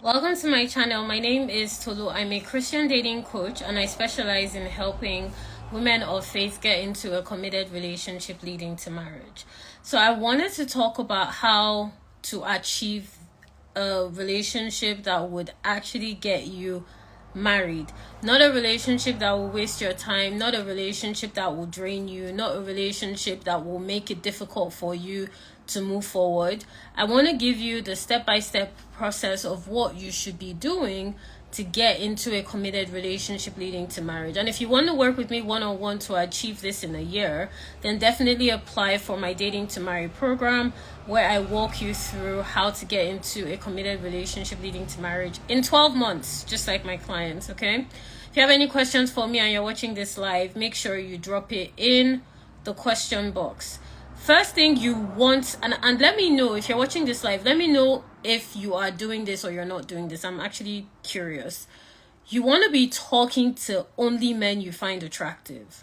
Welcome to my channel. My name is Tolu. I'm a Christian dating coach and I specialize in helping women of faith get into a committed relationship leading to marriage. So I wanted to talk about how to achieve a relationship that would actually get you married. Not a relationship that will waste your time, not a relationship that will drain you, not a relationship that will make it difficult for you to move forward. I want to give you the step-by-step process of what you should be doing to get into a committed relationship leading to marriage. And if you want to work with me one-on-one to achieve this in a year, then definitely apply for my Dating to Marry program, where I walk you through how to get into a committed relationship leading to marriage in 12 months, just like my clients, okay? If you have any questions for me and you're watching this live, make sure you drop it in the question box. First thing you want, and let me know if you're watching this live, let me know if you are doing this or you're not doing this. I'm actually curious. You want to be talking to only men you find attractive.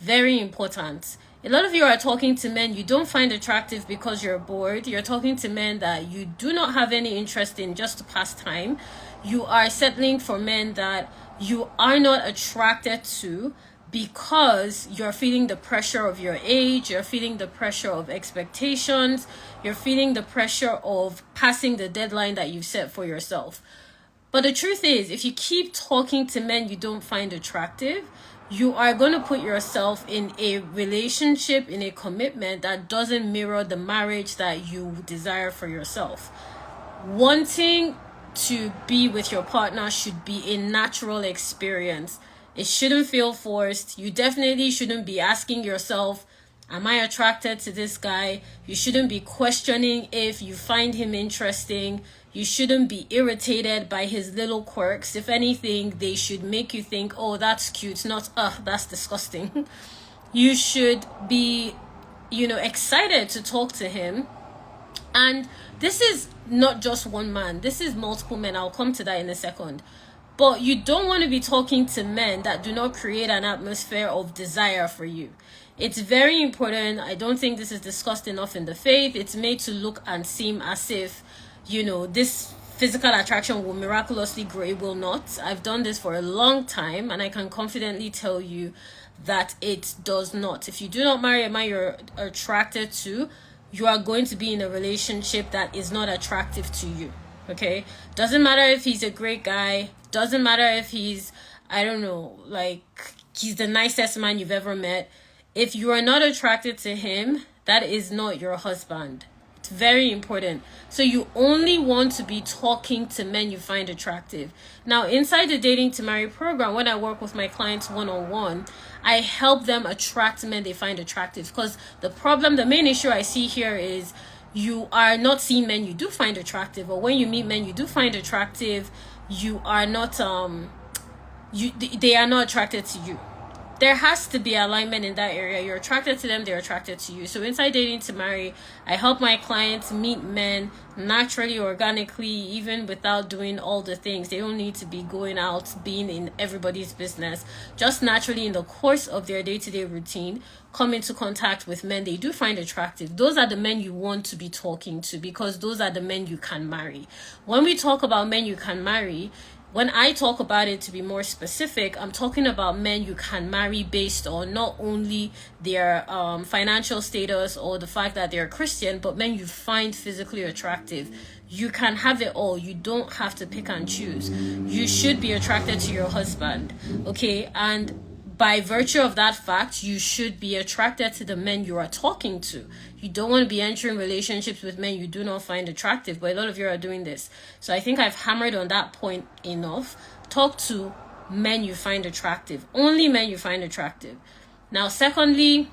Very important. A lot of you are talking to men you don't find attractive because you're bored. You're talking to men that you do not have any interest in just to pass time. You are settling for men that you are not attracted to because you're feeling the pressure of your age, you're feeling the pressure of expectations, you're feeling the pressure of passing the deadline that you've set for yourself. But the truth is, if you keep talking to men you don't find attractive, you are going to put yourself in a relationship, in a commitment that doesn't mirror the marriage that you desire for yourself. Wanting to be with your partner should be a natural experience. It shouldn't feel forced. You definitely shouldn't be asking yourself, am I attracted to this guy? You shouldn't be questioning if you find him interesting. You shouldn't be irritated by his little quirks. If anything, they should make you think, oh, that's cute, not, that's disgusting. You should be, excited to talk to him. And this is not just one man. This is multiple men. I'll come to that in a second. But you don't want to be talking to men that do not create an atmosphere of desire for you. It's very important. I don't think this is discussed enough in the faith. It's made to look and seem as if, this physical attraction will miraculously grow. It will not. I've done this for a long time, and I can confidently tell you that it does not. If you do not marry a man you're attracted to, you are going to be in a relationship that is not attractive to you. Okay, doesn't matter if he's a great guy, doesn't matter if he's, he's the nicest man you've ever met. If you are not attracted to him, that is not your husband. It's very important. So you only want to be talking to men you find attractive. Now, inside the Dating to Marry program, when I work with my clients one-on-one, I help them attract men they find attractive. Because the main issue I see here is you are not seeing men you do find attractive, or when you meet men you do find attractive, you are not they are not attracted to you. There has to be alignment in that area. You're attracted to them, they're attracted to you. So inside Dating to Marry, I help my clients meet men naturally, organically, even without doing all the things. They don't need to be going out, being in everybody's business. Just naturally in the course of their day-to-day routine, come into contact with men they do find attractive. Those are the men you want to be talking to, because those are the men you can marry. When we talk about men you can marry, when I talk about it to be more specific, I'm talking about men you can marry based on not only their financial status or the fact that they're Christian, but men you find physically attractive. You can have it all. You don't have to pick and choose. You should be attracted to your husband, okay? And by virtue of that fact, you should be attracted to the men you are talking to. You don't want to be entering relationships with men you do not find attractive, but a lot of you are doing this. So I think I've hammered on that point enough. Talk to men you find attractive. Only men you find attractive. Now, secondly,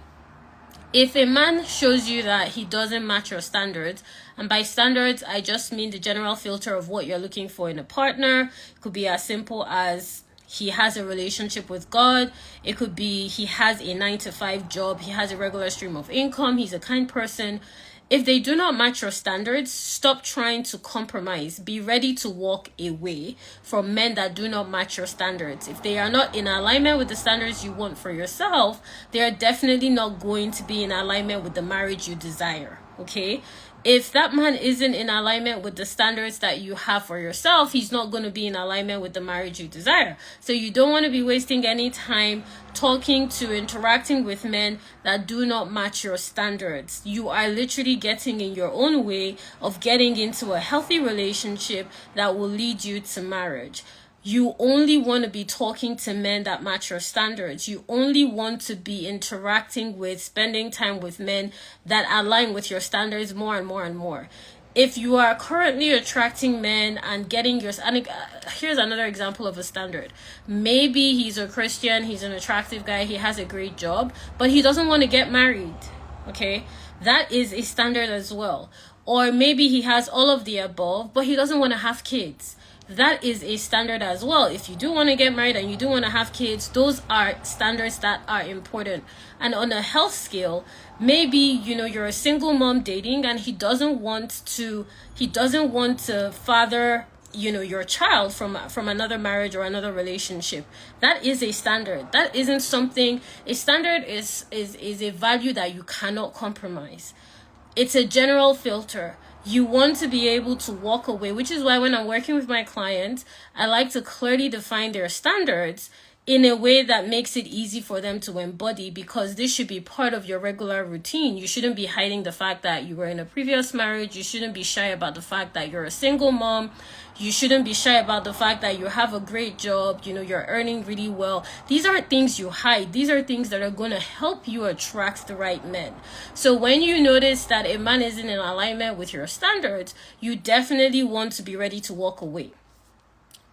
if a man shows you that he doesn't match your standards, and by standards, I just mean the general filter of what you're looking for in a partner. It could be as simple as he has a relationship with God. It could be he has a 9-to-5 job. He has a regular stream of income. He's a kind person. If they do not match your standards, stop trying to compromise. Be ready to walk away from men that do not match your standards. If they are not in alignment with the standards you want for yourself, they are definitely not going to be in alignment with the marriage you desire. Okay? If that man isn't in alignment with the standards that you have for yourself, he's not going to be in alignment with the marriage you desire. So you don't want to be wasting any time talking to, interacting with men that do not match your standards. You are literally getting in your own way of getting into a healthy relationship that will lead you to marriage. You only want to be talking to men that match your standards. You only want to be interacting with, spending time with men that align with your standards more and more and more. If you are currently attracting men and getting your, and here's another example of a standard. Maybe he's a Christian, he's an attractive guy, he has a great job, but he doesn't want to get married. Okay, that is a standard as well. Or maybe he has all of the above, but he doesn't want to have kids. That is a standard as well. If you do want to get married and you do want to have kids, those are standards that are important. And on a health scale, maybe, you're a single mom dating and he doesn't want to father, your child from another marriage or another relationship. That is a standard. That isn't something, a standard is a value that you cannot compromise. It's a general filter. You want to be able to walk away, which is why when I'm working with my clients, I like to clearly define their standards in a way that makes it easy for them to embody, because this should be part of your regular routine. You shouldn't be hiding the fact that you were in a previous marriage. You shouldn't be shy about the fact that you're a single mom. You shouldn't be shy about the fact that you have a great job, you're earning really well. These aren't things you hide. These are things that are going to help you attract the right men. So when you notice that a man isn't in alignment with your standards, you definitely want to be ready to walk away.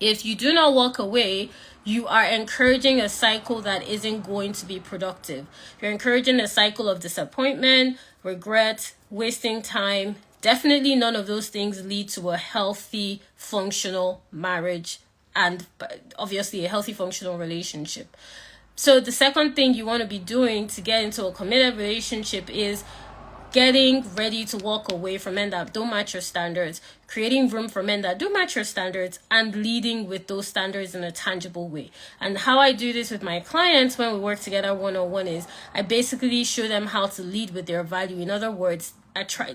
If you do not walk away, you are encouraging a cycle that isn't going to be productive. You're encouraging a cycle of disappointment, regret, wasting time. Definitely none of those things lead to a healthy, functional marriage and obviously a healthy, functional relationship. So the second thing you want to be doing to get into a committed relationship is getting ready to walk away from men that don't match your standards, creating room for men that do match your standards, and leading with those standards in a tangible way. And how I do this with my clients when we work together one-on-one is I basically show them how to lead with their value. In other words,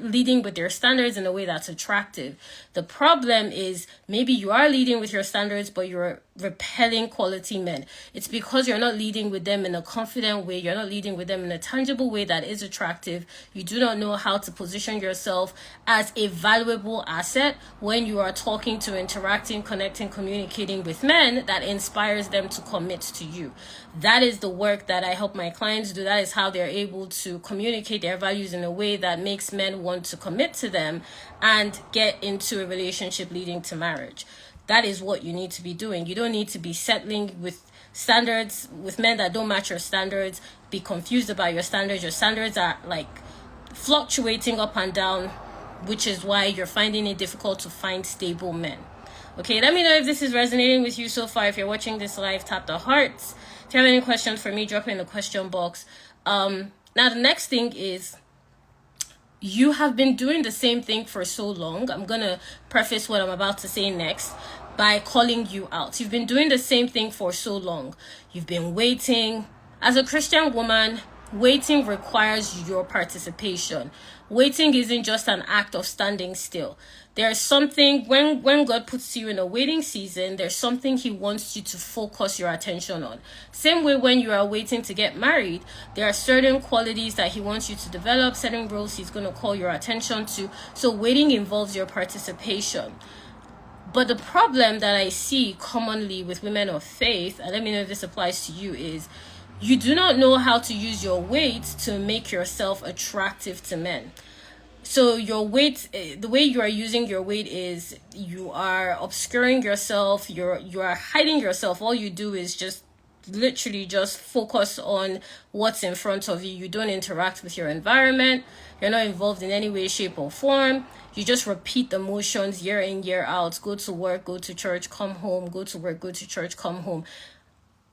leading with their standards in a way that's attractive. The problem is maybe you are leading with your standards, but you're repelling quality men. It's because you're not leading with them in a confident way. You're not leading with them in a tangible way that is attractive. You do not know how to position yourself as a valuable asset when you are talking to, interacting, connecting, communicating with men that inspires them to commit to you. That is the work that I help my clients do. That is how they're able to communicate their values in a way that makes men want to commit to them and get into a relationship leading to marriage. That is what you need to be doing. You don't need to be settling with standards, with men that don't match your standards, be confused about your standards. Your standards are like fluctuating up and down, which is why you're finding it difficult to find stable men. Okay, let me know if this is resonating with you so far. If you're watching this live, tap the hearts. If you have any questions for me, drop it in the question box. Now, the next thing is, you have been doing the same thing for so long. I'm going to preface what I'm about to say next by calling you out. You've been doing the same thing for so long. You've been waiting. As a Christian woman, waiting requires your participation. Waiting isn't just an act of standing still. There's something, when God puts you in a waiting season, there's something he wants you to focus your attention on. Same way when you are waiting to get married, there are certain qualities that he wants you to develop, certain roles he's going to call your attention to. So waiting involves your participation. But the problem that I see commonly with women of faith, and let me know if this applies to you, is you do not know how to use your weight to make yourself attractive to men. So your weight, the way you are using your weight is you are obscuring yourself, you are hiding yourself. All you do is just literally just focus on what's in front of you. You don't interact with your environment. You're not involved in any way, shape, or form. You just repeat the motions year in, year out. Go to work, go to church, come home, go to work, go to church, come home.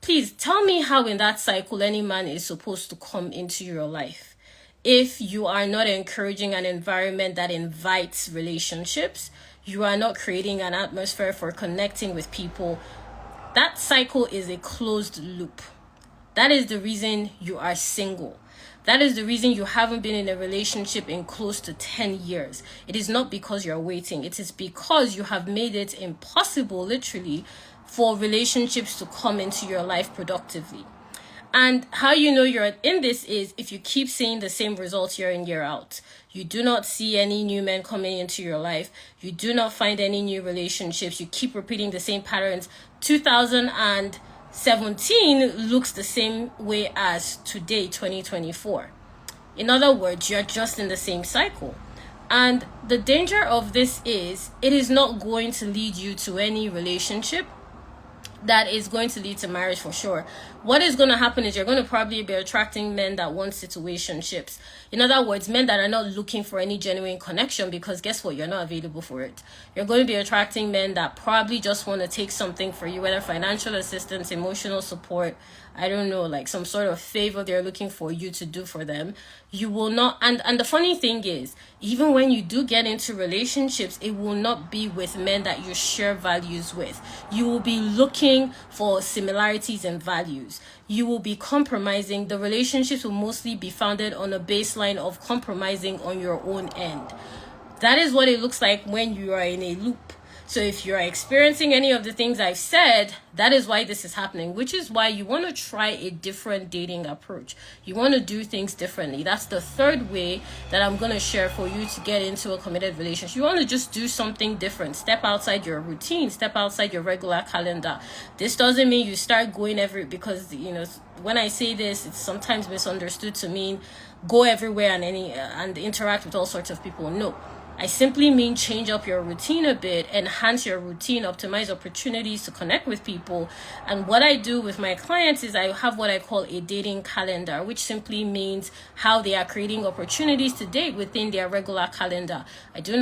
Please tell me how in that cycle any man is supposed to come into your life if you are not encouraging an environment that invites relationships. You are not creating an atmosphere for connecting with people. That cycle is a closed loop. That is the reason you are single. That is the reason you haven't been in a relationship in close to 10 years. It is not because you're waiting. It is because you have made it impossible, literally, for relationships to come into your life productively. And how you know you're in this is if you keep seeing the same results year in, year out. You do not see any new men coming into your life. You do not find any new relationships. You keep repeating the same patterns. 2017 looks the same way as today, 2024. In other words, you're just in the same cycle. And the danger of this is it is not going to lead you to any relationship that is going to lead to marriage for sure. What is going to happen is you're going to probably be attracting men that want situationships. In other words, men that are not looking for any genuine connection, because guess what? You're not available for it. You're going to be attracting men that probably just want to take something for you, whether financial assistance, emotional support, I don't know, like some sort of favor they're looking for you to do for them. You will not, and the funny thing is, even when you do get into relationships, it will not be with men that you share values with. You will be looking for similarities in values. You will be compromising. The relationships will mostly be founded on a baseline of compromising on your own end. That is what it looks like when you are in a loop. So if you're experiencing any of the things I've said, that is why this is happening, which is why you want to try a different dating approach. You want to do things differently. That's the third way that I'm going to share for you to get into a committed relationship. You want to just do something different. Step outside your routine. Step outside your regular calendar. This doesn't mean you start going because, when I say this, it's sometimes misunderstood to mean go everywhere and interact with all sorts of people. No. I simply mean change up your routine a bit, enhance your routine, optimize opportunities to connect with people. And what I do with my clients is I have what I call a dating calendar, which simply means how they are creating opportunities to date within their regular calendar. I don't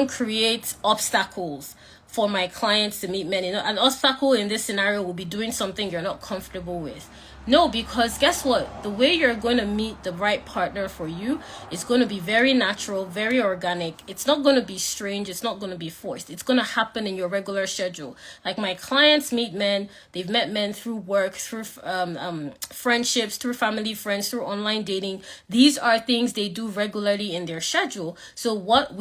create obstacles for my clients to meet men. An obstacle in this scenario will be doing something you're not comfortable with. No, because guess what? The way you're going to meet the right partner for you is going to be very natural, very organic. It's not going to be strange. It's not going to be forced. It's going to happen in your regular schedule. Like my clients meet men. They've met men through work, through friendships, through family friends, through online dating. These are things they do regularly in their schedule. So what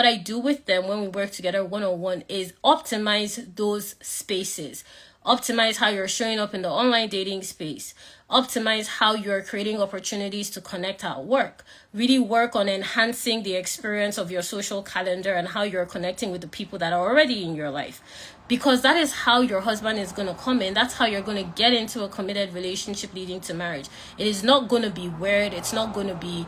I do with them when we work together one-on-one is optimize those spaces. Optimize how you're showing up in the online dating space. Optimize how you're creating opportunities to connect at work. Really work on enhancing the experience of your social calendar and how you're connecting with the people that are already in your life. Because that is how your husband is going to come in. That's how you're going to get into a committed relationship leading to marriage. It is not going to be weird. It's not going to be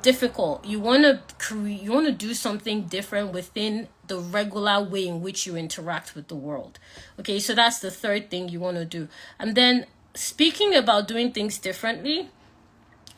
difficult. You want to do something different within the regular way in which you interact with the world. Okay, so that's the third thing you want to do. And then speaking about doing things differently,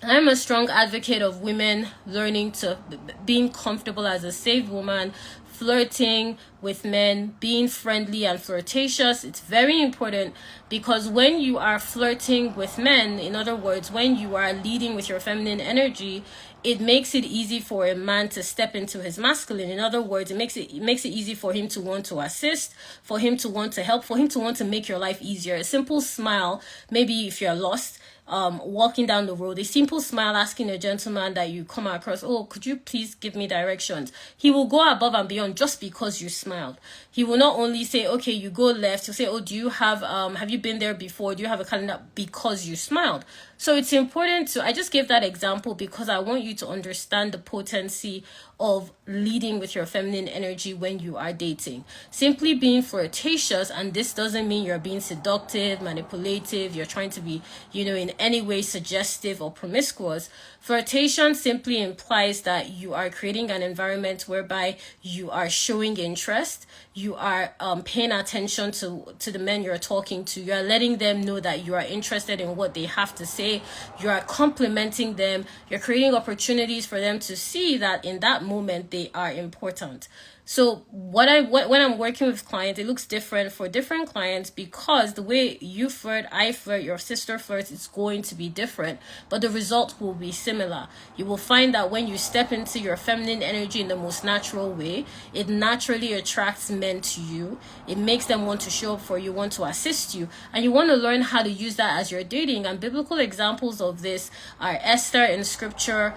I'm a strong advocate of women learning to being comfortable as a safe woman, flirting with men, being friendly and flirtatious. It's very important because when you are flirting with men, in other words, when you are leading with your feminine energy, it makes it easy for a man to step into his masculine. In other words, it makes it easy for him to want to assist, for him to want to help, for him to want to make your life easier. A simple smile, maybe if you're lost, walking down the road, a simple smile asking a gentleman that you come across, oh, could you please give me directions? He will go above and beyond just because you smiled. He will not only say, okay, you go left. He'll say, oh, do you have you been there before? Do you have a calendar? Because you smiled. So it's important I just gave that example because I want you to understand the potency of leading with your feminine energy when you are dating. Simply being flirtatious, and this doesn't mean you're being seductive, manipulative, you're trying to be, in any way suggestive or promiscuous. Flirtation simply implies that you are creating an environment whereby you are showing interest, you are paying attention to the men you're talking to, you are letting them know that you are interested in what they have to say, day. You are complimenting them. You're creating opportunities for them to see that in that moment they are important. So when I'm working with clients, it looks different for different clients because the way you flirt, I flirt, your sister flirts, it's going to be different, but the result will be similar. You will find that when you step into your feminine energy in the most natural way, it naturally attracts men to you. It makes them want to show up for you, want to assist you, and you want to learn how to use that as you're dating. And biblical examples of this are Esther in scripture.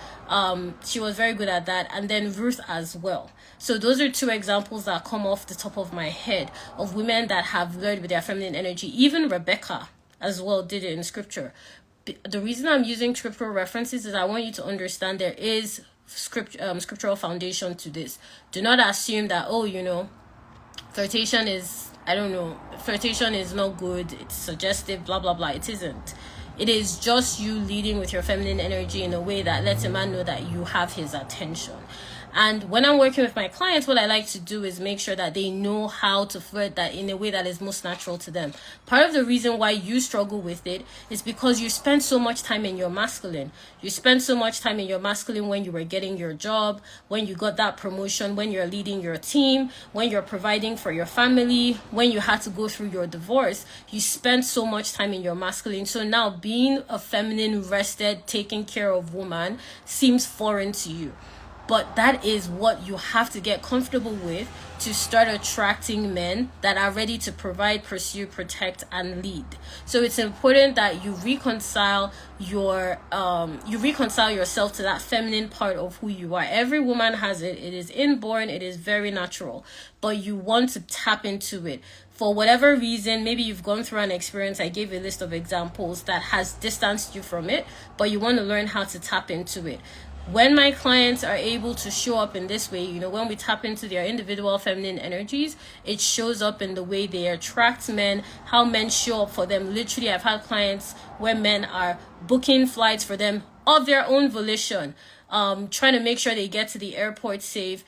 She was very good at that, and then Ruth as well. So those are two examples that come off the top of my head of women that have learned with their feminine energy. Even Rebecca as well did it in scripture. The reason I'm using scriptural references is I want you to understand there is scriptural foundation to this. Do not assume that, flirtation is not good, it's suggestive, blah blah blah. It isn't. It is just you leading with your feminine energy in a way that lets a man know that you have his attention. And when I'm working with my clients, what I like to do is make sure that they know how to flirt that in a way that is most natural to them. Part of the reason why you struggle with it is because you spend so much time in your masculine. You spend so much time in your masculine when you were getting your job, when you got that promotion, when you're leading your team, when you're providing for your family, when you had to go through your divorce. You spend so much time in your masculine. So now being a feminine, rested, taken care of woman seems foreign to you. But that is what you have to get comfortable with to start attracting men that are ready to provide, pursue, protect, and lead. So it's important that you reconcile yourself to that feminine part of who you are. Every woman has it. It is inborn. It is very natural. But you want to tap into it. For whatever reason, maybe you've gone through an experience, I gave a list of examples that has distanced you from it, but you want to learn how to tap into it. When my clients are able to show up in this way, when we tap into their individual feminine energies, it shows up in the way they attract men, how men show up for them. Literally, I've had clients where men are booking flights for them of their own volition, trying to make sure they get to the airport safe,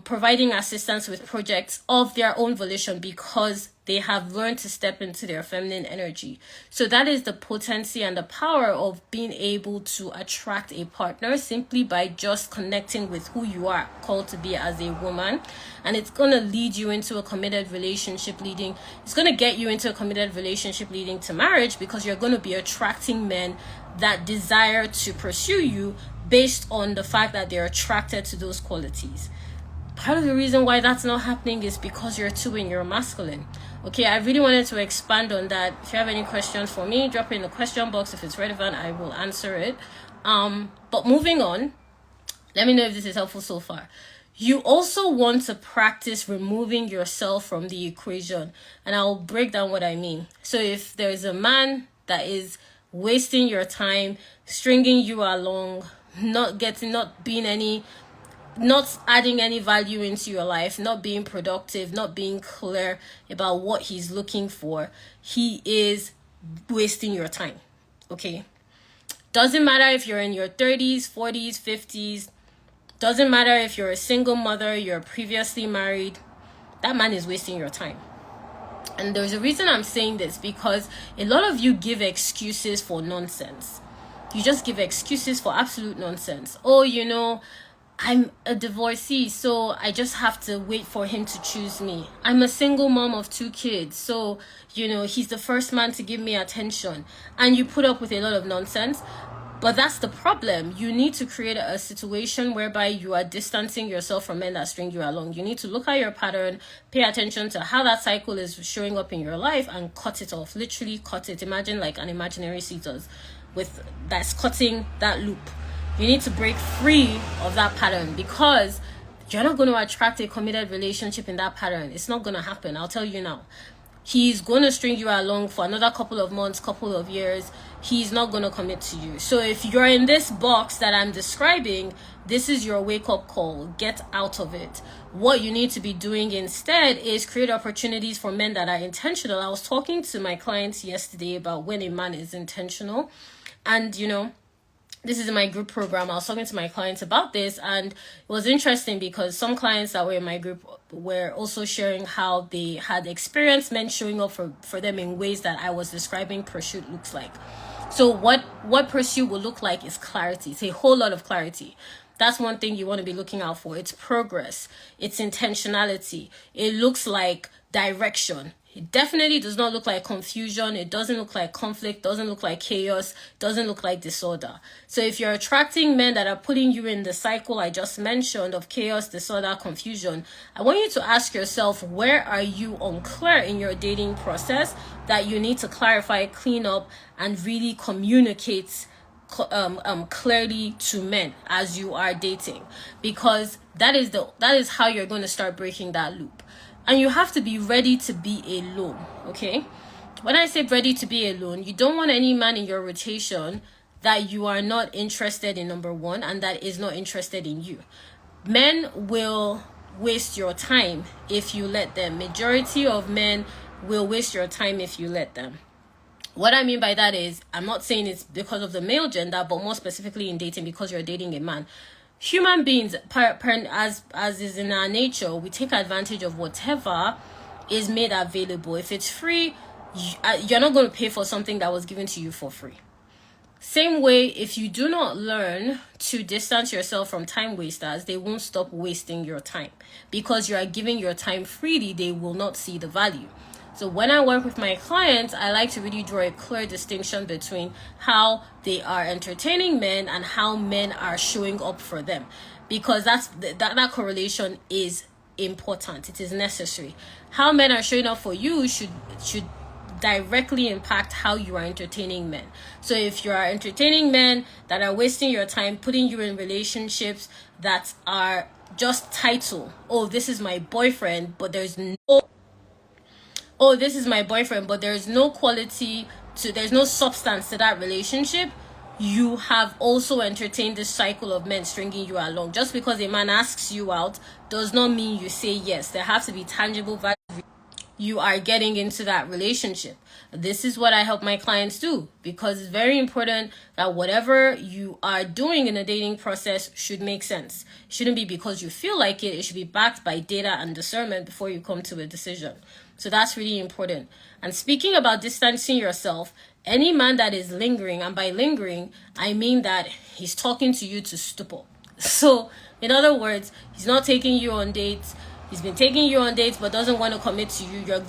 providing assistance with projects of their own volition because they have learned to step into their feminine energy. So that is the potency and the power of being able to attract a partner simply by just connecting with who you are called to be as a woman. And it's going to lead you into a committed relationship it's going to get you into a committed relationship leading to marriage because you're going to be attracting men that desire to pursue you based on the fact that they're attracted to those qualities. Part of the reason why that's not happening is because you're too in your masculine. Okay, I really wanted to expand on that. If you have any questions for me, drop it in the question box. If it's relevant, I will answer it. But moving on, let me know if this is helpful so far. You also want to practice removing yourself from the equation. And I'll break down what I mean. So if there's a man that is wasting your time, stringing you along, not adding any value into your life, not being productive, not being clear about what he's looking for, he is wasting your time. Okay? Doesn't matter if you're in your 30s, 40s, 50s. Doesn't matter if you're a single mother, you're previously married. That man is wasting your time. And there's a reason I'm saying this, because a lot of you give excuses for nonsense. You just give excuses for absolute nonsense. I'm a divorcee, so I just have to wait for him to choose me. I'm a single mom of 2 kids, so, he's the first man to give me attention. And you put up with a lot of nonsense. But that's the problem. You need to create a situation whereby you are distancing yourself from men that string you along. You need to look at your pattern, pay attention to how that cycle is showing up in your life, and cut it off. Literally cut it. Imagine like an imaginary scissors that's cutting that loop. You need to break free of that pattern because you're not going to attract a committed relationship in that pattern. It's not going to happen. I'll tell you now. He's going to string you along for another couple of months, couple of years. He's not going to commit to you. So if you're in this box that I'm describing, this is your wake-up call. Get out of it. What you need to be doing instead is create opportunities for men that are intentional. I was talking to my clients yesterday about when a man is intentional. And, this is in my group program. I was talking to my clients about this, and it was interesting because some clients that were in my group were also sharing how they had experienced men showing up for them in ways that I was describing pursuit looks like. So what pursuit will look like is clarity. It's a whole lot of clarity. That's one thing you want to be looking out for. It's progress. It's intentionality. It looks like direction. It definitely does not look like confusion. It doesn't look like conflict. Doesn't look like chaos. Doesn't look like disorder. So if you're attracting men that are putting you in the cycle I just mentioned of chaos, disorder, confusion, I want you to ask yourself, where are you unclear in your dating process that you need to clarify, clean up, and really communicate clearly to men as you are dating, because that is how you're going to start breaking that loop. And you have to be ready to be alone. Okay, when I say ready to be alone, you don't want any man in your rotation that you are not interested in, number one, and that is not interested in you. Men will waste your time if you let them. Majority of men will waste your time if you let them. What I mean by that is, I'm not saying it's because of the male gender, but more specifically in dating, because you're dating a man. Human beings, as is in our nature, we take advantage of whatever is made available. If it's free, you're not going to pay for something that was given to you for free. Same way, if you do not learn to distance yourself from time wasters, they won't stop wasting your time. Because you are giving your time freely, they will not see the value. So when I work with my clients, I like to really draw a clear distinction between how they are entertaining men and how men are showing up for them, because that correlation is important. It is necessary. How men are showing up for you should directly impact how you are entertaining men. So if you are entertaining men that are wasting your time, putting you in relationships that are just title, oh, this is my boyfriend, but there's no quality there's no substance to that relationship, you have also entertained this cycle of men stringing you along. Just because a man asks you out does not mean you say yes. There has to be tangible value you are getting into that relationship. This is what I help my clients do, because it's very important that whatever you are doing in the dating process should make sense. It shouldn't be because you feel like it. It should be backed by data and discernment before you come to a decision. So that's really important. And speaking about distancing yourself, any man that is lingering, and by lingering, I mean that he's talking to you to stupor. So, in other words, he's not taking you on dates. He's been taking you on dates but doesn't want to commit to you. You're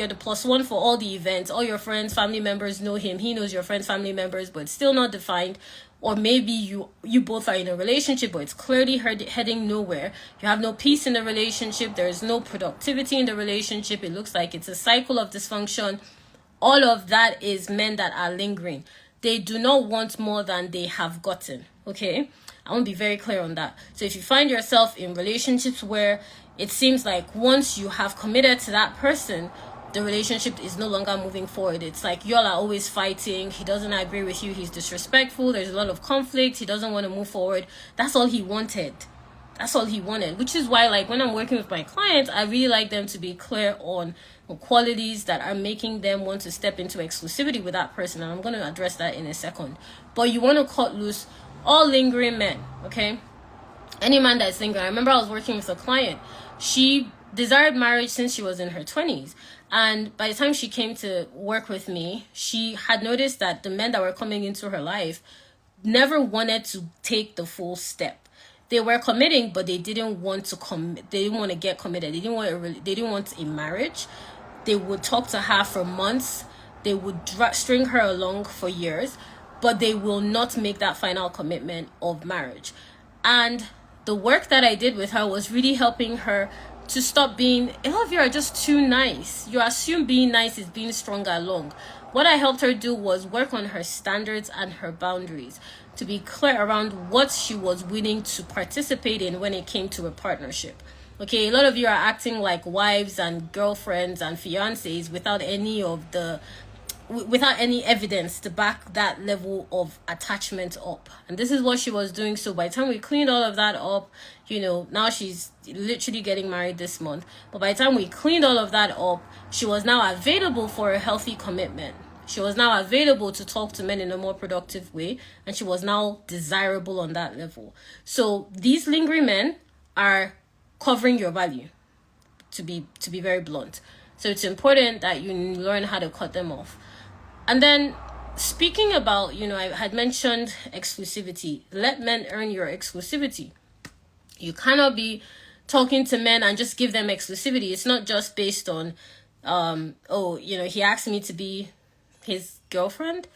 the plus one for all the events. All your friends, family members know him. He knows your friends, family members, but it's still not defined. Or maybe you both are in a relationship, but it's clearly heading nowhere. You have no peace in the relationship. There's no productivity in the relationship. It looks like it's a cycle of dysfunction. All of that is men that are lingering. They do not want more than they have gotten. Okay? I want to be very clear on that. So if you find yourself in relationships where it seems like once you have committed to that person, the relationship is no longer moving forward. It's like y'all are always fighting. He doesn't agree with you. He's disrespectful. There's a lot of conflict. He doesn't want to move forward. That's all he wanted. Which is why, like, when I'm working with my clients, I really like them to be clear on qualities that are making them want to step into exclusivity with that person. And I'm going to address that in a second. But you want to cut loose all lingering men, okay? Any man that's lingering. I remember I was working with a client. She desired marriage since she was in her 20s. And by the time she came to work with me, she had noticed that the men that were coming into her life never wanted to take the full step. They were committing, but they didn't want to They didn't want to get committed. They didn't want a marriage. They would talk to her for months. They would string her along for years, but they will not make that final commitment of marriage. And the work that I did with her was really helping her to stop being, a lot of you are just too nice. You assume being nice is being strung along. What I helped her do was work on her standards and her boundaries, to be clear around what she was willing to participate in when it came to a partnership. Okay, a lot of you are acting like wives and girlfriends and fiancés without any evidence to back that level of attachment up. And this is what she was doing. So by the time we cleaned all of that up, now she's literally getting married this month. But by the time we cleaned all of that up, she was now available for a healthy commitment. She was now available to talk to men in a more productive way. And she was now desirable on that level. So these lingering men are covering your value, to be very blunt. So it's important that you learn how to cut them off. And then speaking about, I had mentioned exclusivity. Let men earn your exclusivity. You cannot be talking to men and just give them exclusivity. It's not just based on, he asked me to be his girlfriend.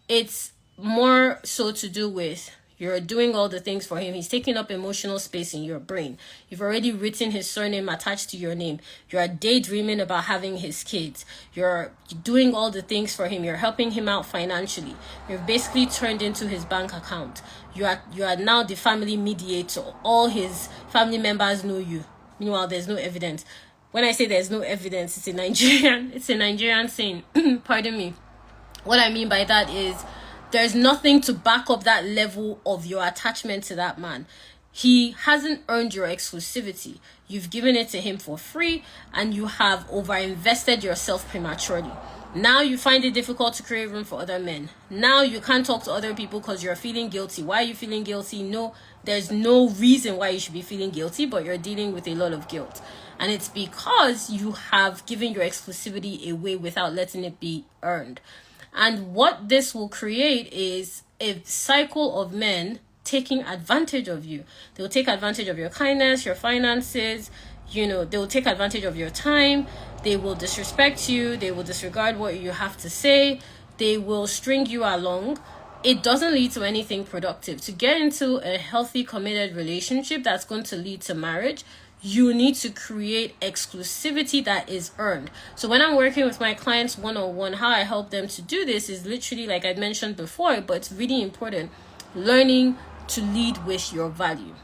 It's more so to do with you're doing all the things for him. He's taking up emotional space in your brain. You've already written his surname attached to your name. You're daydreaming about having his kids. You're doing all the things for him. You're helping him out financially. You've basically turned into his bank account. You are now the family mediator. All his family members know you. Meanwhile, there's no evidence. When I say there's no evidence, it's a Nigerian saying. Pardon me. What I mean by that is there's nothing to back up that level of your attachment to that man. He hasn't earned your exclusivity. You've given it to him for free, and you have overinvested yourself prematurely. Now you find it difficult to create room for other men. Now you can't talk to other people because you're feeling guilty. Why are you feeling guilty? No, there's no reason why you should be feeling guilty, but you're dealing with a lot of guilt. And it's because you have given your exclusivity away without letting it be earned. And what this will create is a cycle of men taking advantage of you. They'll take advantage of your kindness, your finances, they'll take advantage of your time. They will disrespect you. They will disregard what you have to say. They will string you along. It doesn't lead to anything productive. To get into a healthy, committed relationship that's going to lead to marriage, you need to create exclusivity that is earned. So when I'm working with my clients one-on-one, how I help them to do this is literally, like I mentioned before, but it's really important, learning to lead with your value.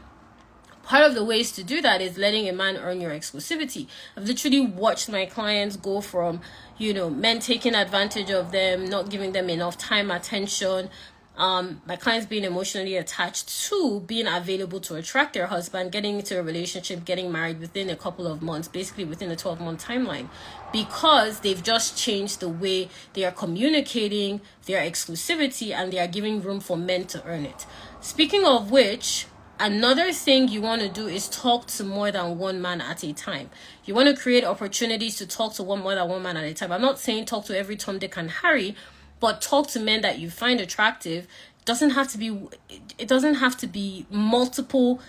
Part of the ways to do that is letting a man earn your exclusivity. I've literally watched my clients go from, men taking advantage of them, not giving them enough time, attention, my clients being emotionally attached to being available to attract their husband, getting into a relationship, getting married within a couple of months, basically within a 12-month timeline, because they've just changed the way they are communicating their exclusivity and they are giving room for men to earn it. Speaking of which, another thing you want to do is talk to more than one man at a time. You want to create opportunities to talk to more than one man at a time. I'm not saying talk to every Tom, Dick, and Harry, but talk to men that you find attractive. It doesn't have to be multiple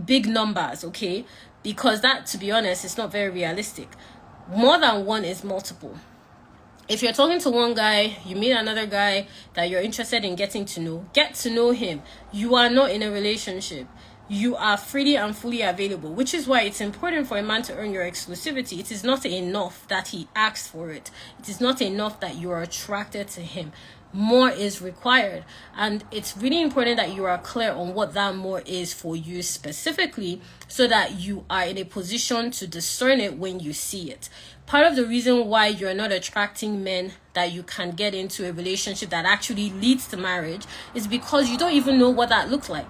big numbers, okay? Because that, to be honest, is not very realistic. More than one is multiple. If you're talking to one guy, you meet another guy that you're interested in getting to know, get to know him. You are not in a relationship. You are freely and fully available, which is why it's important for a man to earn your exclusivity. It is not enough that he asks for it. It is not enough that you are attracted to him. More is required. And it's really important that you are clear on what that more is for you specifically, so that you are in a position to discern it when you see it. Part of the reason why you're not attracting men that you can get into a relationship that actually leads to marriage is because you don't even know what that looks like.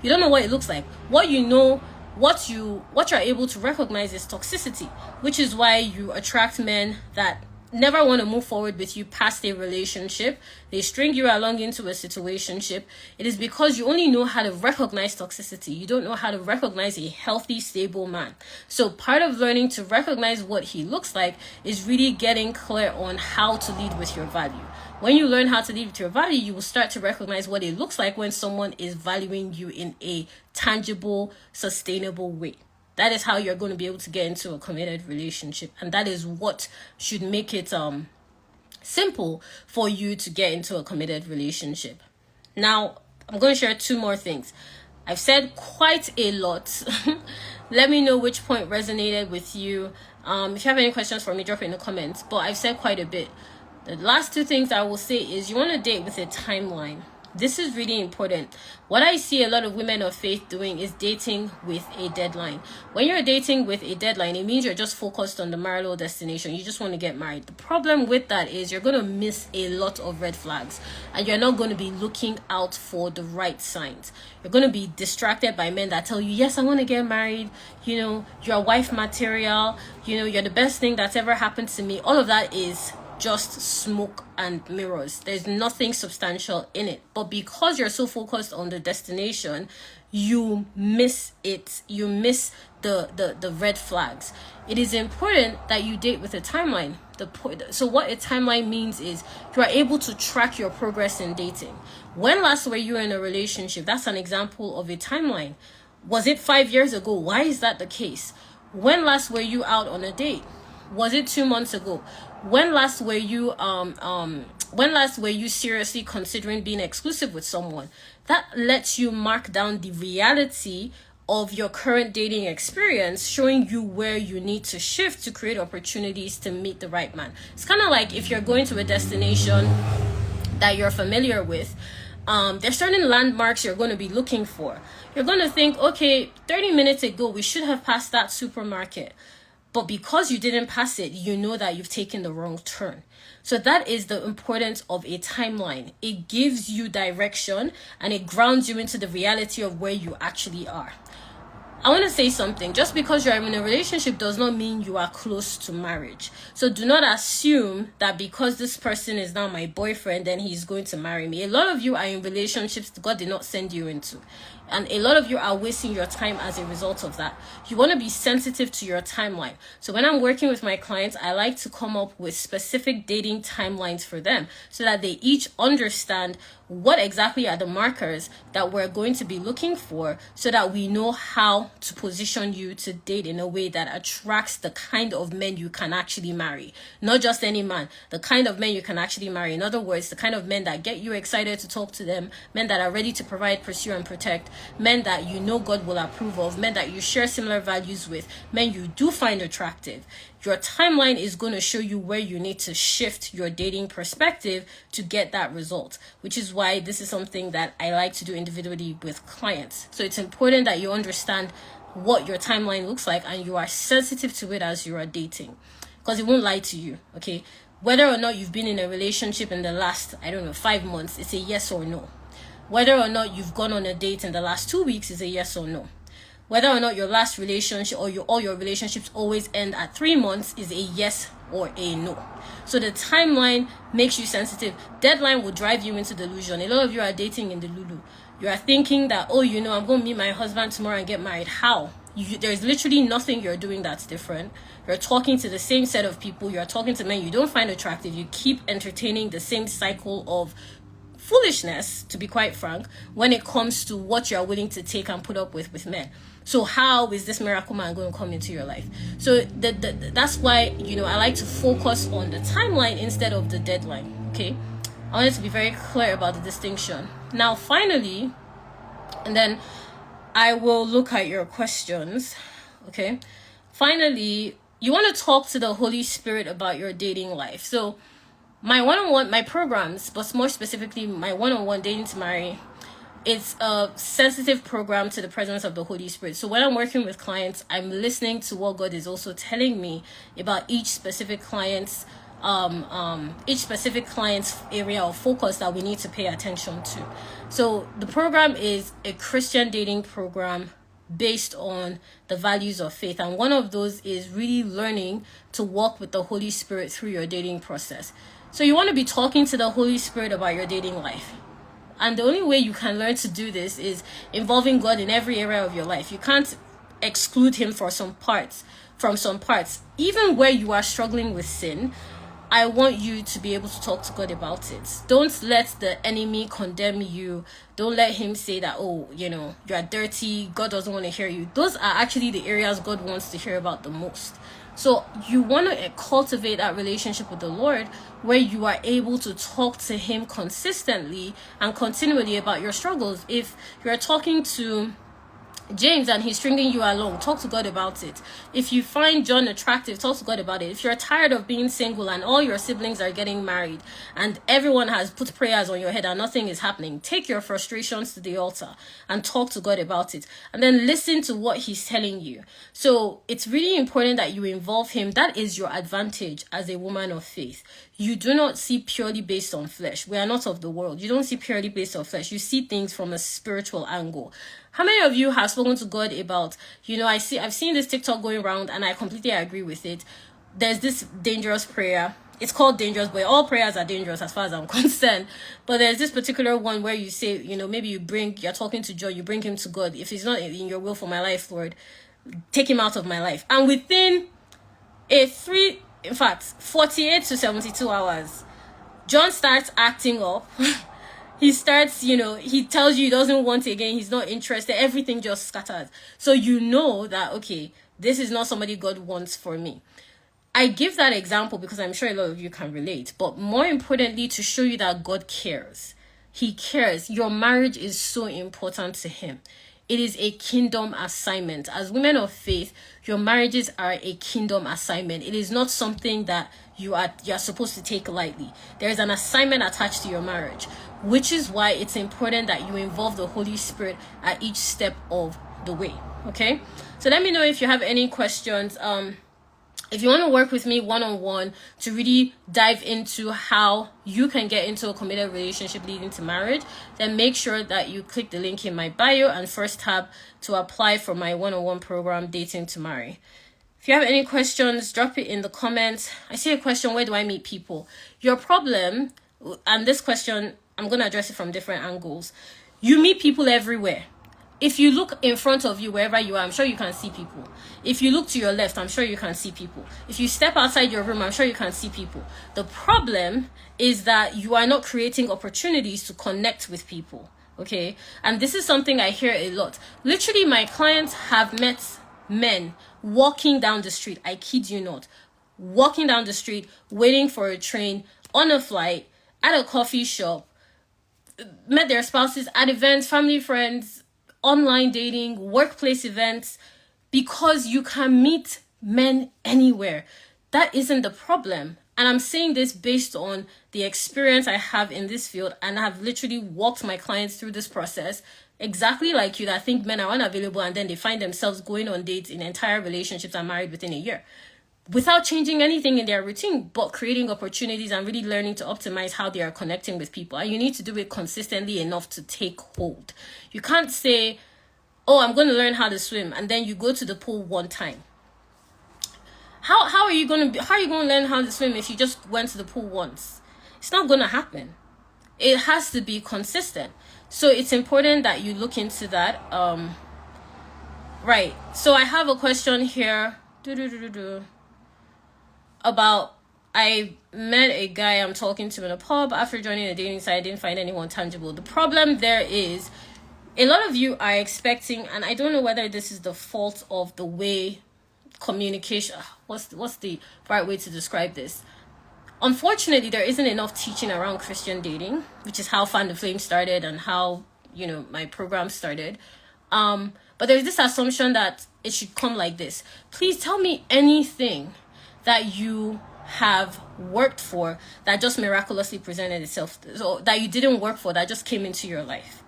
You don't know what it looks like. What you're able to recognize is toxicity, which is why you attract men that never want to move forward with you past a relationship. They string you along into a situationship. It is because you only know how to recognize toxicity. You don't know how to recognize a healthy, stable man. So part of learning to recognize what he looks like is really getting clear on how to lead with your value. When you learn how to lead with your value, you will start to recognize what it looks like when someone is valuing you in a tangible, sustainable way. That is how you're going to be able to get into a committed relationship. And that is what should make it simple for you to get into a committed relationship. Now, I'm going to share 2 more things. I've said quite a lot. Let me know which point resonated with you. If you have any questions for me, drop it in the comments. But I've said quite a bit. The last 2 things I will say is you want to date with a timeline. This is really important. What I see a lot of women of faith doing is dating with a deadline. When you're dating with a deadline, it means you're just focused on the marital destination. You just want to get married. The problem with that is you're going to miss a lot of red flags, and you're not going to be looking out for the right signs. You're going to be distracted by men that tell you, yes, I want to get married. You're wife material. You're the best thing that's ever happened to me. All of that is just smoke and mirrors. There's nothing substantial in it. But because you're so focused on the destination, you miss it. You miss the red flags. It is important that you date with a timeline. So what a timeline means is you are able to track your progress in dating. When last were you in a relationship? That's an example of a timeline. Was it 5 years ago? Why is that the case? When last were you out on a date? Was it 2 months ago? When last were you seriously considering being exclusive with someone? That lets you mark down the reality of your current dating experience, showing you where you need to shift to create opportunities to meet the right man. It's kind of like if you're going to a destination that you're familiar with, there's certain landmarks you're going to be looking for. You're going to think, okay, 30 minutes ago, we should have passed that supermarket. But because you didn't pass it, you know that you've taken the wrong turn. So that is the importance of a timeline. It gives you direction and it grounds you into the reality of where you actually are. I want to say something. Just because you're in a relationship does not mean you are close to marriage. So do not assume that because this person is now my boyfriend, then he's going to marry me. A lot of you are in relationships God did not send you into. And a lot of you are wasting your time as a result of that. You want to be sensitive to your timeline. So when I'm working with my clients, I like to come up with specific dating timelines for them so that they each understand what exactly are the markers that we're going to be looking for so that we know how to position you to date in a way that attracts the kind of men you can actually marry. Not just any man, the kind of men you can actually marry. In other words, the kind of men that get you excited to talk to them, men that are ready to provide, pursue, and protect, men that you know God will approve of, men that you share similar values with, men you do find attractive. Your timeline is going to show you where you need to shift your dating perspective to get that result, which is why this is something that I like to do individually with clients. So it's important that you understand what your timeline looks like and you are sensitive to it as you are dating, because it won't lie to you, okay? Whether or not you've been in a relationship in the last, 5 months, it's a yes or no. Whether or not you've gone on a date in the last 2 weeks is a yes or no. Whether or not your last relationship or all your relationships always end at 3 months is a yes or a no. So the timeline makes you sensitive. Deadline will drive you into delusion. A lot of you are dating in the Lulu. You are thinking that, I'm going to meet my husband tomorrow and get married. How? There's literally nothing you're doing that's different. You're talking to the same set of people. You're talking to men you don't find attractive. You keep entertaining the same cycle of foolishness, to be quite frank, when it comes to what you're willing to take and put up with men. So how is this miracle man going to come into your life? So that's why, I like to focus on the timeline instead of the deadline, okay? I wanted to be very clear about the distinction. Now, finally, and then I will look at your questions, okay? Finally, you want to talk to the Holy Spirit about your dating life. So my programs, but more specifically, my one-on-one Dating to Marry, it's a sensitive program to the presence of the Holy Spirit. So when I'm working with clients, I'm listening to what God is also telling me about each specific client's area of focus that we need to pay attention to. So the program is a Christian dating program based on the values of faith, and one of those is really learning to walk with the Holy Spirit through your dating process. So you want to be talking to the Holy Spirit about your dating life. And the only way you can learn to do this is involving God in every area of your life. You can't exclude him from some parts. Even where you are struggling with sin, I want you to be able to talk to God about it. Don't let the enemy condemn you. Don't let him say that, you are dirty, God doesn't want to hear you. Those are actually the areas God wants to hear about the most. So you want to cultivate that relationship with the Lord where you are able to talk to him consistently and continually about your struggles. If you're talking to James and he's stringing you along, talk to God about it. If you find John attractive, talk to God about it. If you're tired of being single and all your siblings are getting married and everyone has put prayers on your head and nothing is happening, take your frustrations to the altar and talk to God about it. And then listen to what he's telling you. So it's really important that you involve him. That is your advantage as a woman of faith. You do not see purely based on flesh. We are not of the world. You don't see purely based on flesh. You see things from a spiritual angle. How many of you have spoken to God about, I've seen this TikTok going around and I completely agree with it. There's this dangerous prayer. it's called dangerous, but all prayers are dangerous as far as I'm concerned. But there's this particular one where you say, maybe you're talking to John, you bring him to God. If he's not in your will for my life, Lord, take him out of my life. And within 48 to 72 hours, John starts acting up. He starts, he tells you he doesn't want it again. He's not interested. Everything just scatters. So you know that, okay, this is not somebody God wants for me. I give that example because I'm sure a lot of you can relate. But more importantly, to show you that God cares. He cares. Your marriage is so important to him. It is a kingdom assignment. As women of faith, your marriages are a kingdom assignment. It is not something that you're supposed to take lightly. There is an assignment attached to your marriage, which is why it's important that you involve the Holy Spirit at each step of the way. Okay? So let me know if you have any questions. If you want to work with me one-on-one to really dive into how you can get into a committed relationship leading to marriage, then make sure that you click the link in my bio and first tab to apply for my one-on-one program, Dating to Marry. If you have any questions, drop it in the comments. I see a question, where do I meet people? Your problem, and this question, I'm going to address it from different angles. You meet people everywhere. If you look in front of you, wherever you are, I'm sure you can see people. If you look to your left, I'm sure you can see people. If you step outside your room, I'm sure you can see people. The problem is that you are not creating opportunities to connect with people, okay? And this is something I hear a lot. Literally, my clients have met men walking down the street. I kid you not. Walking down the street, waiting for a train, on a flight, at a coffee shop, met their spouses at events, family, friends, online dating, workplace events, because you can meet men anywhere. That isn't the problem. And I'm saying this based on the experience I have in this field, and I've literally walked my clients through this process, exactly like you, that think men are unavailable and then they find themselves going on dates in entire relationships and married within a year without changing anything in their routine, but creating opportunities and really learning to optimize how they are connecting with people. And you need to do it consistently enough to take hold. You can't say, oh, I'm going to learn how to swim, and then you go to the pool one time. How are you going to learn how to swim if you just went to the pool once? It's not going to happen. It has to be consistent. So it's important that you look into that. Right. So I have a question here. About, I met a guy I'm talking to in a pub. After joining a dating site, I didn't find anyone tangible. The problem there is a lot of you are expecting, and I don't know whether this is the fault of the way communication, what's the right way to describe this? Unfortunately, there isn't enough teaching around Christian dating, which is how Fan the Flame started and how, my program started. But there's this assumption that it should come like this. Please tell me anything that you have worked for that just miraculously presented itself, so that you didn't work for, that just came into your life.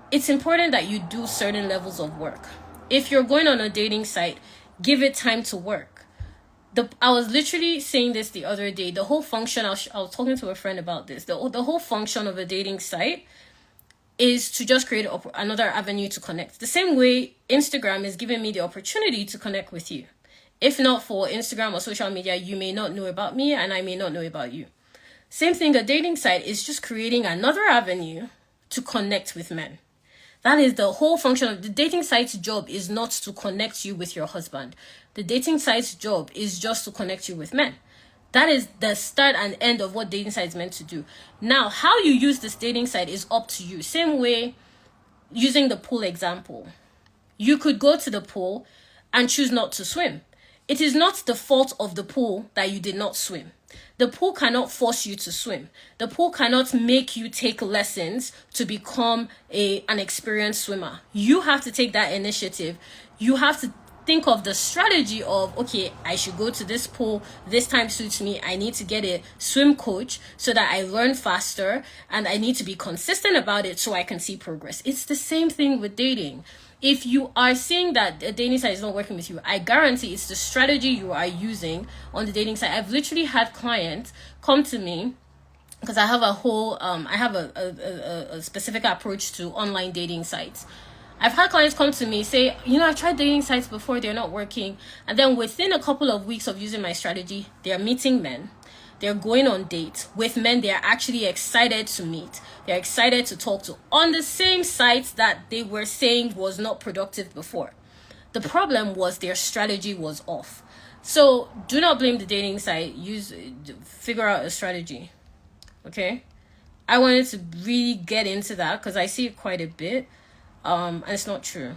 It's important that you do certain levels of work. If you're going on a dating site, give it time to work. I was literally saying this the other day. The whole function, I was talking to a friend about this. The whole function of a dating site is to just create another avenue to connect. The same way Instagram is giving me the opportunity to connect with you. If not for Instagram or social media, you may not know about me and I may not know about you. Same thing, a dating site is just creating another avenue to connect with men. That is the whole function of the dating site's job, is not to connect you with your husband. The dating site's job is just to connect you with men. That is the start and end of what dating site is meant to do. Now, how you use this dating site is up to you. Same way, using the pool example. You could go to the pool and choose not to swim. It is not the fault of the pool that you did not swim. The pool cannot force you to swim. The pool cannot make you take lessons to become an experienced swimmer. You have to take that initiative. You have to think of the strategy of, okay, I should go to this pool. This time suits me. I need to get a swim coach so that I learn faster, and I need to be consistent about it so I can see progress. It's the same thing with dating. If you are seeing that a dating site is not working with you, I guarantee it's the strategy you are using on the dating site. I've literally had clients come to me because I have a specific approach to online dating sites. I've had clients come to me say, I've tried dating sites before, they're not working. And then within a couple of weeks of using my strategy, they're meeting men. they're going on dates with men they're actually excited to meet. They're excited to talk to on the same sites that they were saying was not productive before. The problem was their strategy was off. So do not blame the dating site. Figure out a strategy. Okay? I wanted to really get into that because I see it quite a bit. And it's not true.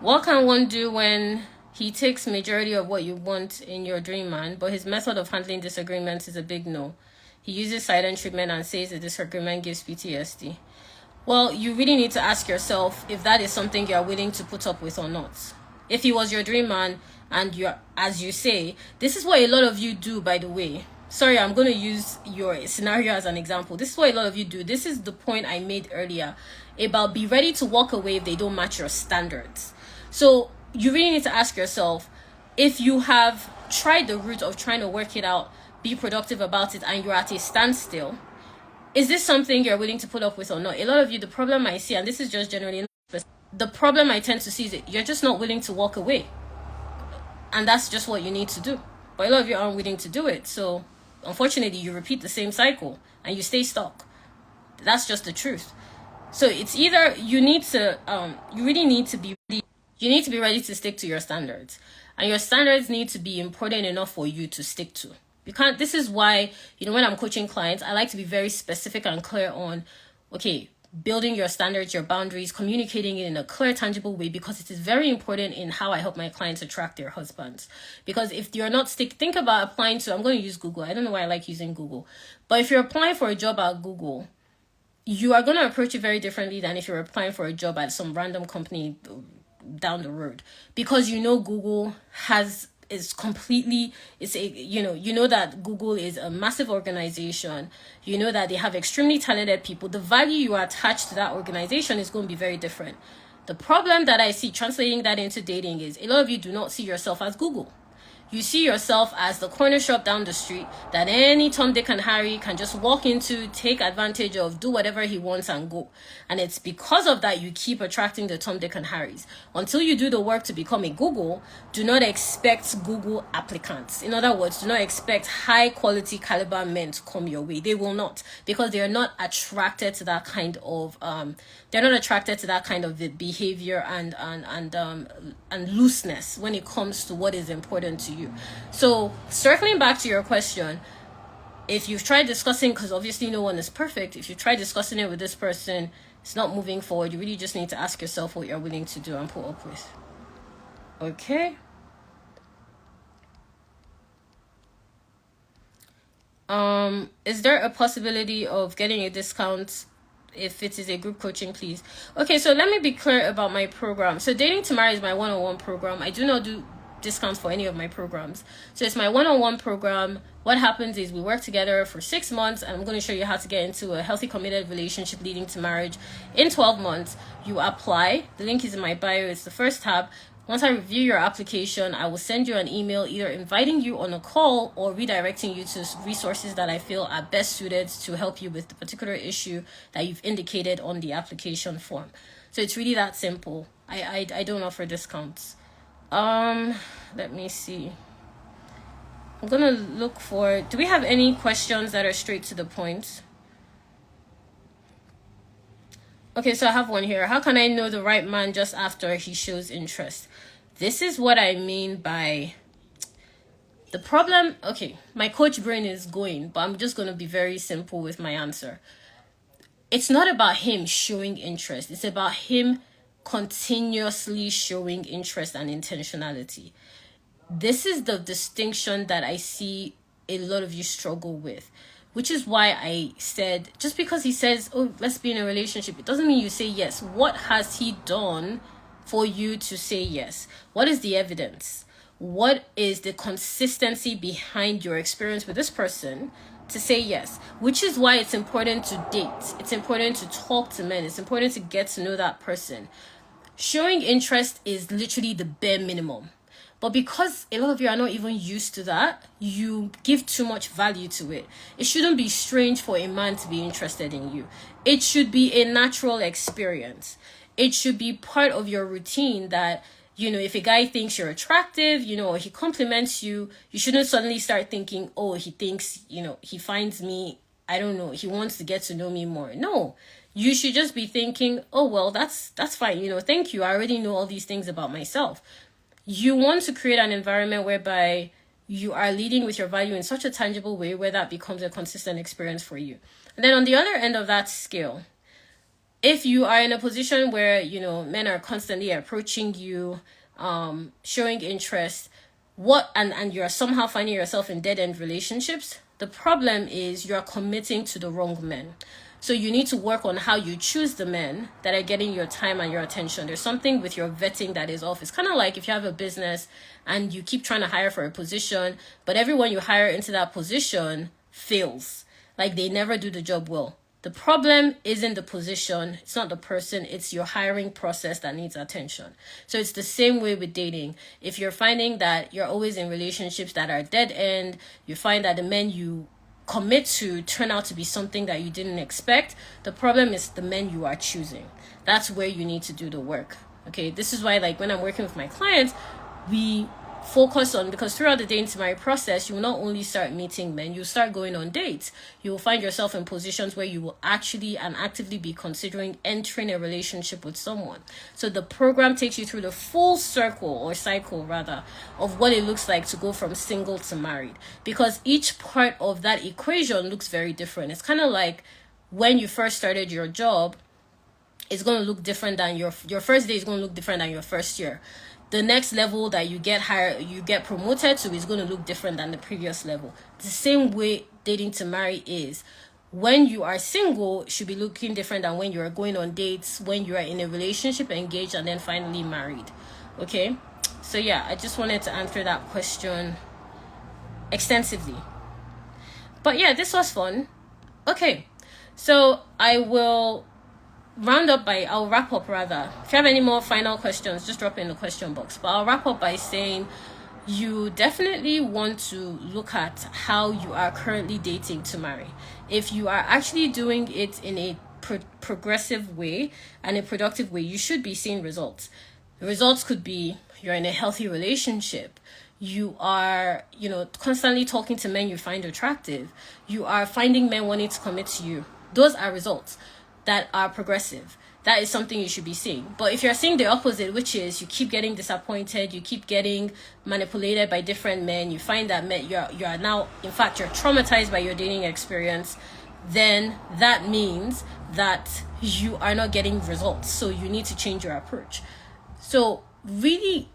What can one do when he takes majority of what you want in your dream man, but his method of handling disagreements is a big no? He uses silent treatment and says the disagreement gives PTSD. Well, you really need to ask yourself if that is something you're willing to put up with or not. If he was your dream man and you're, as you say, this is what a lot of you do, by the way. Sorry, I'm going to use your scenario as an example. This is what a lot of you do. This is the point I made earlier about be ready to walk away if they don't match your standards. So you really need to ask yourself, if you have tried the route of trying to work it out, be productive about it, and you're at a standstill, is this something you're willing to put up with or not? A lot of you, the problem I see, and this is just generally, the problem I tend to see is that you're just not willing to walk away. And that's just what you need to do. But a lot of you aren't willing to do it. So unfortunately, you repeat the same cycle and you stay stuck. That's just the truth. So it's either you need to, you really need to be ready. You need to be ready to stick to your standards. And your standards need to be important enough for you to stick to. You can't, this is why, when I'm coaching clients, I like to be very specific and clear on, okay, building your standards, your boundaries, communicating it in a clear, tangible way, because it is very important in how I help my clients attract their husbands. Because if you're not think about applying to, I'm going to use Google. I don't know why I like using Google. But if you're applying for a job at Google, you are going to approach it very differently than if you're applying for a job at some random company down the road. Because Google is completely, it's a, you know that Google is a massive organization. You know that they have extremely talented people. The value you attach to that organization is going to be very different. The problem that I see translating that into dating is a lot of you do not see yourself as Google. You see yourself as the corner shop down the street that any Tom, Dick, and Harry can just walk into, take advantage of, do whatever he wants and go. And it's because of that you keep attracting the Tom, Dick, and Harrys. Until you do the work to become a Google, do not expect Google applicants. In other words, do not expect high quality caliber men to come your way. They will not, because they are not attracted to that kind of behavior and looseness when it comes to what is important to you. So circling back to your question, if you've tried discussing, because obviously no one is perfect, if you try discussing it with this person, it's not moving forward, you really just need to ask yourself what you're willing to do and put up with. Okay. Is there a possibility of getting a discount if it is a group coaching, please? Okay, so let me be clear about my program. So Dating to Marry is my one-on-one program. I do not do discounts for any of my programs. So it's my one-on-one program. What happens is we work together for 6 months, and I'm going to show you how to get into a healthy, committed relationship leading to marriage in 12 months. You apply. The link is in my bio. It's the first tab. Once I review your application, I will send you an email either inviting you on a call or redirecting you to resources that I feel are best suited to help you with the particular issue that you've indicated on the application form. So it's really that simple. I don't offer discounts. Let me see. I'm gonna look for, do we have any questions that are straight to the point? Okay, so I have one here. How can I know the right man just after he shows interest? This is what I mean by the problem. Okay, my coach brain is going, but I'm just going to be very simple with my answer. It's not about him showing interest. It's about him continuously showing interest and intentionality. This is the distinction that I see a lot of you struggle with. Which is why I said, just because he says, oh, let's be in a relationship, it doesn't mean you say yes. What has he done for you to say yes? What is the evidence? What is the consistency behind your experience with this person to say yes? Which is why it's important to date. It's important to talk to men. It's important to get to know that person. Showing interest is literally the bare minimum. But because a lot of you are not even used to that, you give too much value to it. It shouldn't be strange for a man to be interested in you. It should be a natural experience. It should be part of your routine that, if a guy thinks you're attractive, or he compliments you, you shouldn't suddenly start thinking, oh, he thinks, he finds me, I don't know, he wants to get to know me more. No, you should just be thinking, oh, well, that's fine. Thank you. I already know all these things about myself. You want to create an environment whereby you are leading with your value in such a tangible way where that becomes a consistent experience for you. And then on the other end of that scale, if you are in a position where, men are constantly approaching you, showing interest, and you're somehow finding yourself in dead-end relationships, the problem is you're committing to the wrong men. So you need to work on how you choose the men that are getting your time and your attention. There's something with your vetting that is off. It's kind of like if you have a business and you keep trying to hire for a position, but everyone you hire into that position fails. Like they never do the job well. The problem isn't the position, it's not the person, it's your hiring process that needs attention. So it's the same way with dating. If you're finding that you're always in relationships that are dead end, you find that the men you commit to turn out to be something that you didn't expect, the problem is the men you are choosing. That's where you need to do the work. Okay, this is why, like, when I'm working with my clients, we focus on, because throughout the dating to marry process, you will not only start meeting men, you start going on dates. You will find yourself in positions where you will actually and actively be considering entering a relationship with someone. So the program takes you through the full cycle of what it looks like to go from single to married, because each part of that equation looks very different. It's kind of like when you first started your job, it's going to look different than your first day is going to look different than your first year. The next level that you get promoted to is going to look different than the previous level. The same way dating to marry is. When you are single, it should be looking different than when you are going on dates, when you are in a relationship, engaged, and then finally married. Okay? So yeah, I just wanted to answer that question extensively. But yeah, this was fun. Okay, so I'll wrap up rather. If you have any more final questions, just drop it in the question box. But I'll wrap up by saying you definitely want to look at how you are currently dating to marry. If you are actually doing it in a progressive way and a productive way, you should be seeing results. The results could be you're in a healthy relationship. You are, constantly talking to men you find attractive. You are finding men wanting to commit to you. Those are results that are progressive. That is something you should be seeing. But if you're seeing the opposite, which is you keep getting disappointed, you keep getting manipulated by different men, you find that men, you are now, in fact, you're traumatized by your dating experience, then that means that you are not getting results. So you need to change your approach. So really,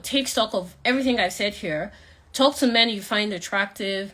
take stock of everything I've said here. Talk to men you find attractive.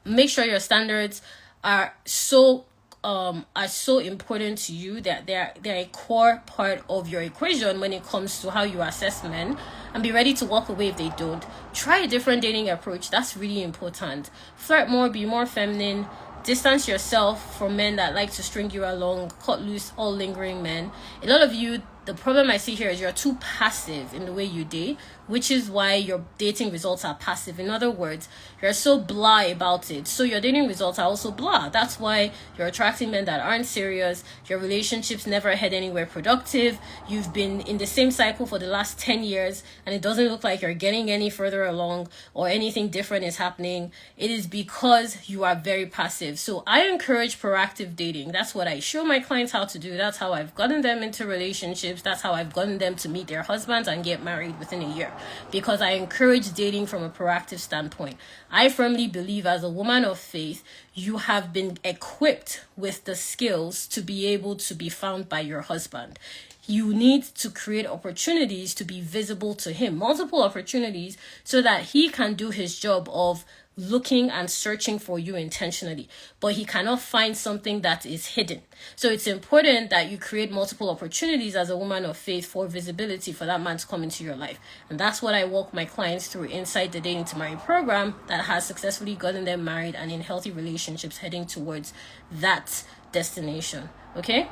Make sure your standards are so important to you that they're a core part of your equation when it comes to how you assess men, and be ready to walk away if they don't. Try a different dating approach. That's really important. Flirt more, be more feminine, distance yourself from men that like to string you along, cut loose all lingering men. A lot of you, the problem I see here is you're too passive in the way you date, which is why your dating results are passive. In other words, you're so blah about it. So your dating results are also blah. That's why you're attracting men that aren't serious. Your relationships never head anywhere productive. You've been in the same cycle for the last 10 years and it doesn't look like you're getting any further along or anything different is happening. It is because you are very passive. So I encourage proactive dating. That's what I show my clients how to do. That's how I've gotten them into relationships. That's how I've gotten them to meet their husbands and get married within a year, because I encourage dating from a proactive standpoint. I firmly believe, as a woman of faith, you have been equipped with the skills to be able to be found by your husband. You need to create opportunities to be visible to him, multiple opportunities, so that he can do his job of looking and searching for you intentionally, but he cannot find something that is hidden. So it's important that you create multiple opportunities as a woman of faith for visibility for that man to come into your life. And that's what I walk my clients through inside the Dating to Marry program that has successfully gotten them married and in healthy relationships heading towards that destination. Okay?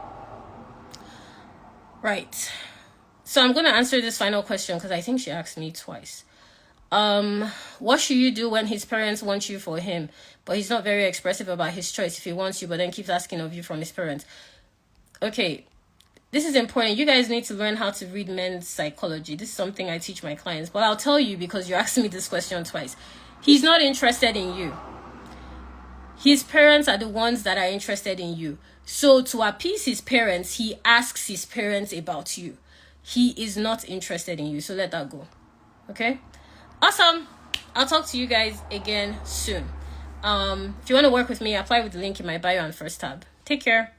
Right. So I'm going to answer this final question because I think she asked me twice. What should you do when his parents want you for him, but he's not very expressive about his choice if he wants you, but then keeps asking of you from his parents? Okay, This is important. You guys need to learn how to read men's psychology. This is something I teach my clients, but I'll tell you because you're asking me this question twice. He's not interested in you. His parents are the ones that are interested in you. So to appease his parents, he asks his parents about you. He is not interested in you. So let that go. Okay? Awesome. I'll talk to you guys again soon. If you want to work with me, apply with the link in my bio and first tab. Take care.